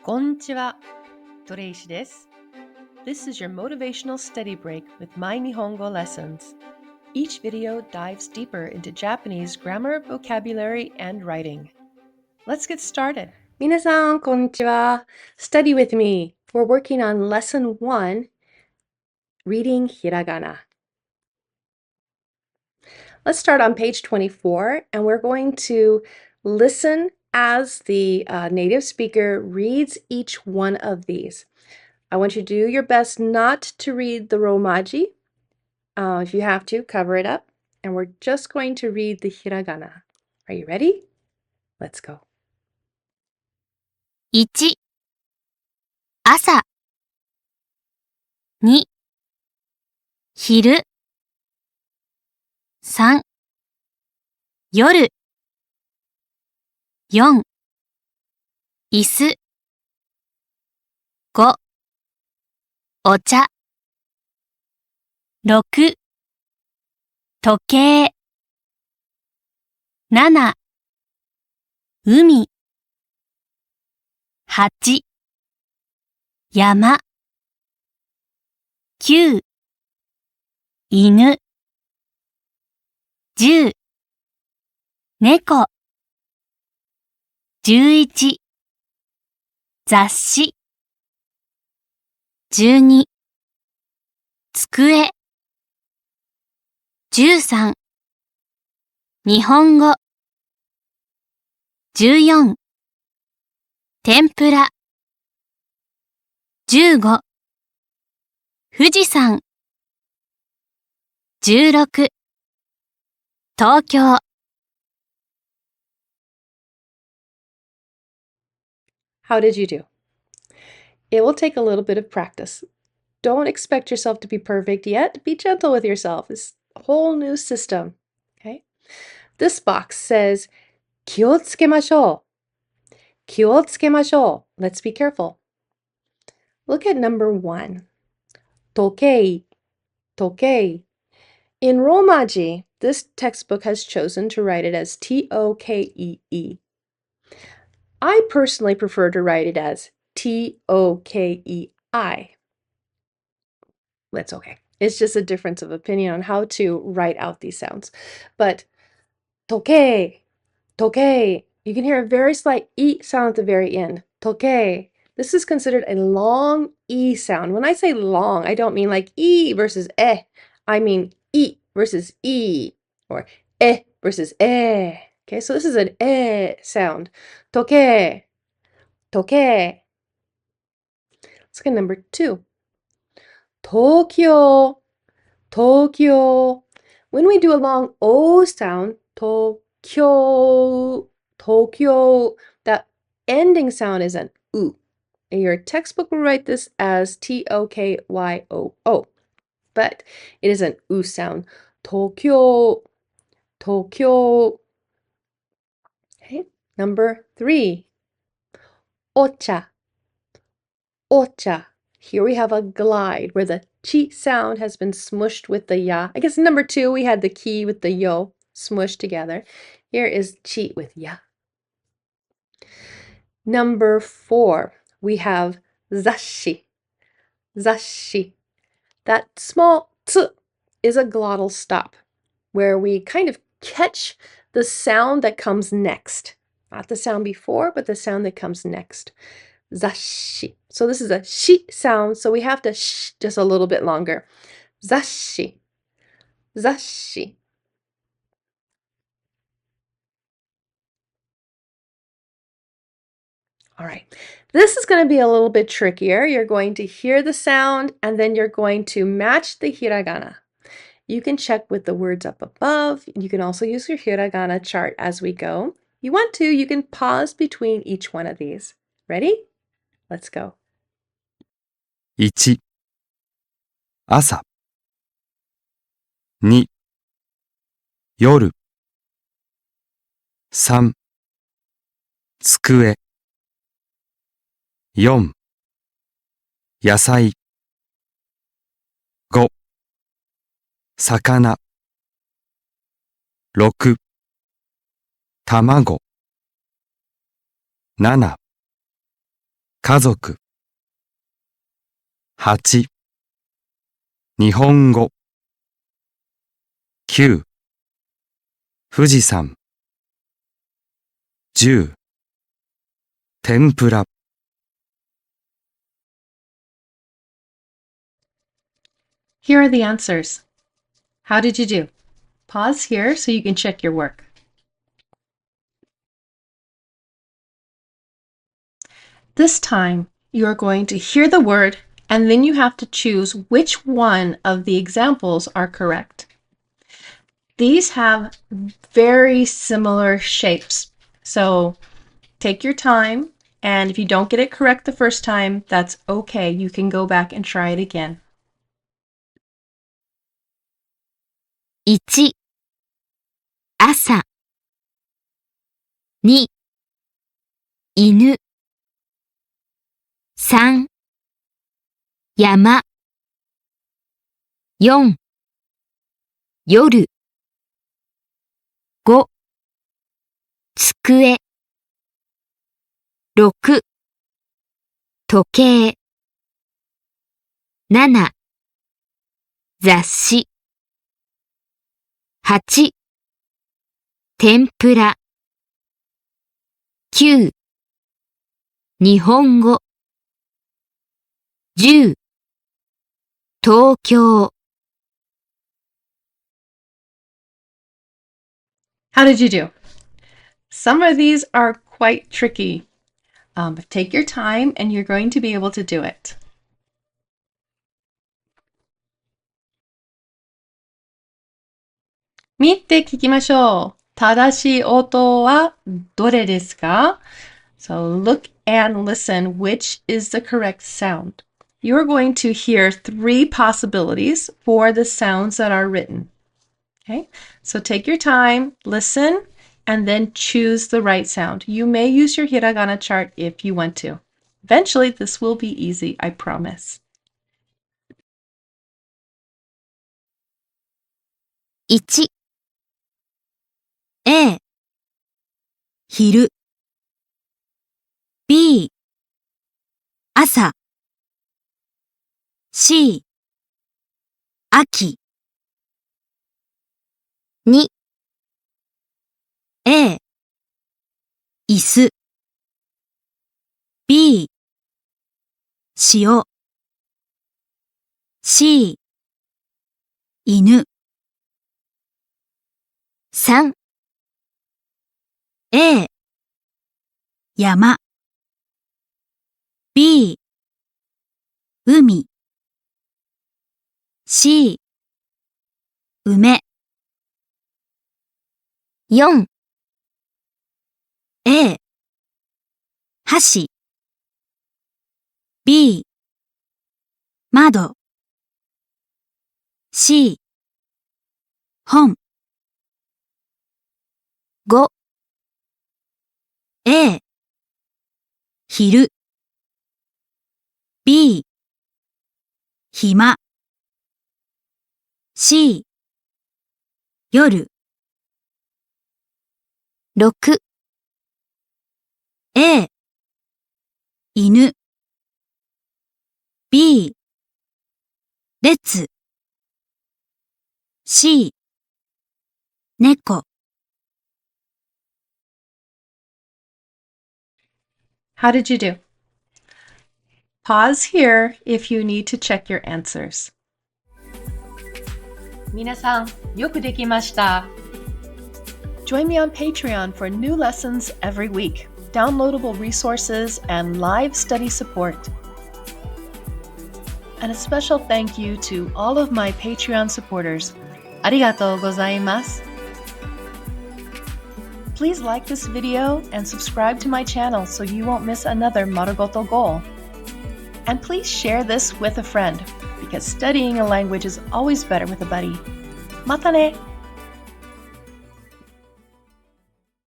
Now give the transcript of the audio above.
こんにちは。トレイシです。This is your motivational study break with My Nihongo lessons. Each video dives deeper into Japanese grammar, vocabulary, and writing. Let's get started. 皆さん、こんにちは。Study with me. We're working on lesson 1, reading hiragana. Let's start on page 24, and we're going to listen as the native speaker reads each one of these. I want you to do your best not to read the romaji. If you have to, cover it up. And we're just going to read the hiragana. Are you ready? Let's go. 1朝2昼3夜4椅子5お茶6時計7海8山9犬10猫11雑誌12机13日本語14天ぷら15富士山16東京 How did you do? It will take a little bit of practice. Don't expect yourself to be perfect yet. Be gentle with yourself. It's a whole new system. Okay? This box says, 気をつけましょう. 気をつけましょう. Let's be careful. Look at number 1. 時計, 時計. In Romaji, this textbook has chosen to write it as T-O-K-E-E. I personally prefer to write it as T-O-K-E-I. That's okay. It's just a difference of opinion on how to write out these sounds. But toke, toke, you can hear a very slight E sound at the very end. Toke. This is considered a long E sound. When I say long, I don't mean like E versus eh. I mean E versus E, or eh versus eh. Okay, so this is an eh sound. Toke, toke. Let's get number 2. Tokyo, Tokyo. When we do a long O sound, Tokyo, Tokyo, that ending sound is an U. And your textbook will write this as T-O-K-Y-O-O. But it is an U sound. Tokyo, Tokyo. Okay, number 3. Ocha, Ocha. Here we have a glide where the chi sound has been smushed with the ya. I guess number 2, we had the ki with the yo smushed together. Here is chi with ya. Number 4, we have zashi, zashi. That small t is a glottal stop where we kind of catch the sound that comes next. Not the sound before, but the sound that comes next. Zashi. So this is a shi sound, so we have to sh just a little bit longer. Zashi. Zashi. All right. This is going to be a little bit trickier. You're going to hear the sound and then you're going to match the hiragana. You can check with the words up above. You can also use your hiragana chart as we go. If you want to, you can pause between each one of these. Ready? Let's go. 1朝2夜3机4野菜5魚6卵7家族。8、日本語。9、富士山。10、天ぷら。Here are the answers. How did you do? Pause here so you can check your work. This time, you are going to hear the word and then you have to choose which one of the examples are correct. These have very similar shapes, so take your time, and if you don't get it correct the first time, that's okay. You can go back and try it again. 1、朝。2、犬。3、山。4、夜。5、机。6、時計。7、雑誌。8、天ぷら。9、日本語。10、東京。How did you do? Some of these are quite tricky. But take your time and you're going to be able to do it. 見て聞きましょう。正しい音はどれですか? So look and listen. Which is the correct sound? You're going to hear 3 possibilities for the sounds that are written. Okay, so take your time, listen, and then choose the right sound. You may use your Hiragana chart if you want to. Eventually, this will be easy, I promise. 1、A、昼。B、朝。C、秋。2、A、椅子。B、塩。C、犬。3、A、山。B、海。C、梅。4、A、箸。B、窓。C、本。5、A、昼。B、暇。C、夜。6、A、犬。B、列。C、猫。How did you do? Pause here if you need to check your answers. 皆さん、よくできました。Join me on Patreon for new lessons every week, downloadable resources, and live study support. And a special thank you to all of my Patreon supporters. ありがとうございます。Please like this video and subscribe to my channel so you won't miss another Marugoto goal. And please share this with a friend, because studying a language is always better with a buddy. またね!